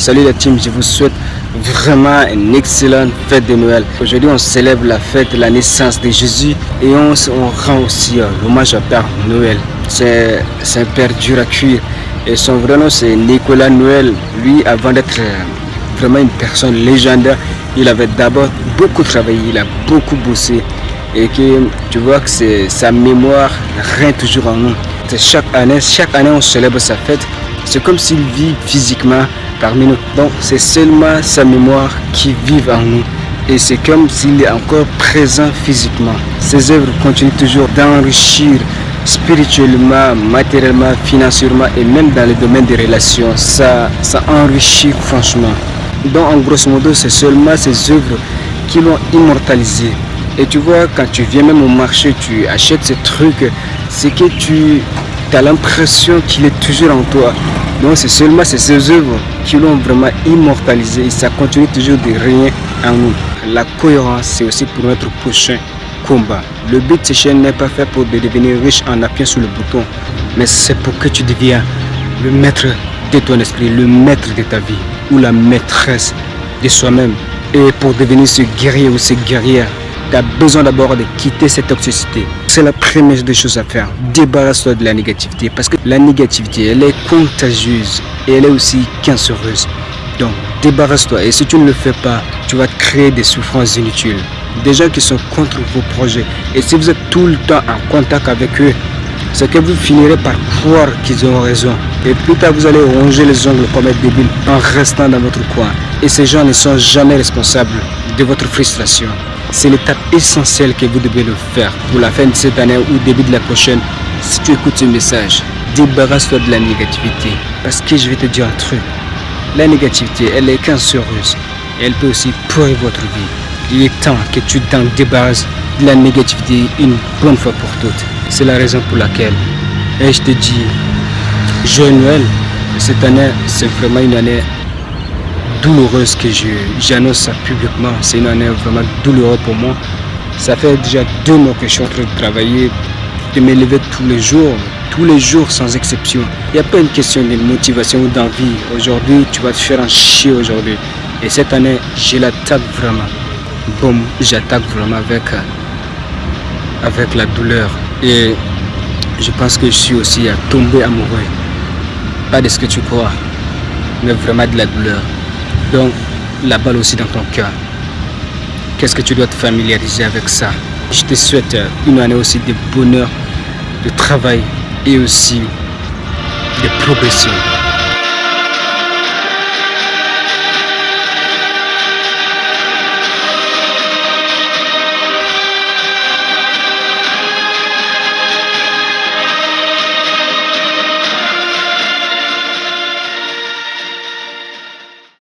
Salut la team, je vous souhaite vraiment une excellente fête de Noël. Aujourd'hui on célèbre la fête de la naissance de Jésus et on rend aussi l'hommage à Père Noël. C'est un père dur à cuire et son vrai nom c'est Nicolas Noël. Lui, avant d'être vraiment une personne légendaire, il avait d'abord beaucoup travaillé, il a beaucoup bossé et que tu vois que sa mémoire règne toujours en nous. Chaque année on célèbre sa fête. C'est comme s'il vit physiquement parmi nous. Donc c'est seulement sa mémoire qui vit en nous. Et c'est comme s'il est encore présent physiquement. Ses œuvres continuent toujours d'enrichir spirituellement, matériellement, financièrement et même dans le domaine des relations. Ça enrichit franchement. Donc en grosso modo, c'est seulement ses œuvres qui l'ont immortalisé. Et tu vois, quand tu viens même au marché, tu achètes ce truc, c'est que tu as l'impression qu'il est toujours en toi. Donc c'est seulement ces œuvres qui l'ont vraiment immortalisé et ça continue toujours de régner en nous. La cohérence, c'est aussi pour notre prochain combat. Le but de ces chaînes n'est pas fait pour devenir riche en appuyant sur le bouton, mais c'est pour que tu deviens le maître de ton esprit, le maître de ta vie ou la maîtresse de soi-même. Et pour devenir ce guerrier ou cette guerrière, tu as besoin d'abord de quitter cette toxicité. C'est la première des choses à faire. Débarrasse-toi de la négativité parce que la négativité, elle est contagieuse et elle est aussi cancéreuse. Donc, débarrasse-toi et si tu ne le fais pas, tu vas te créer des souffrances inutiles. Des gens qui sont contre vos projets. Et si vous êtes tout le temps en contact avec eux, c'est que vous finirez par croire qu'ils ont raison. Et plus tard, vous allez ronger les ongles comme un débile en restant dans votre coin. Et ces gens ne sont jamais responsables de votre frustration. C'est l'étape essentielle que vous devez le faire pour la fin de cette année ou début de la prochaine. Si tu écoutes ce message, débarrasse-toi de la négativité. Parce que je vais te dire un truc. La négativité, elle est cancéreuse. Et elle peut aussi pourrir votre vie. Il est temps que tu t'en débarrasses de la négativité une bonne fois pour toutes. C'est la raison pour laquelle je te dis, joyeux Noël. Cette année, c'est vraiment une année douloureuse que j'annonce ça publiquement. C'est une année vraiment douloureuse pour moi. Ça fait déjà 2 mois que je suis en train de travailler, de me lever tous les jours sans exception. Il n'y a pas une question de motivation ou d'envie. Aujourd'hui, tu vas te faire un chier aujourd'hui. Et cette année, je l'attaque vraiment. Boum, j'attaque vraiment avec la douleur. Et je pense que je suis aussi tombé amoureux. Pas de ce que tu crois, mais vraiment de la douleur. Donc, la balle aussi dans ton cœur. Qu'est-ce que tu dois te familiariser avec ça? Je te souhaite une année aussi de bonheur, de travail et aussi de progression.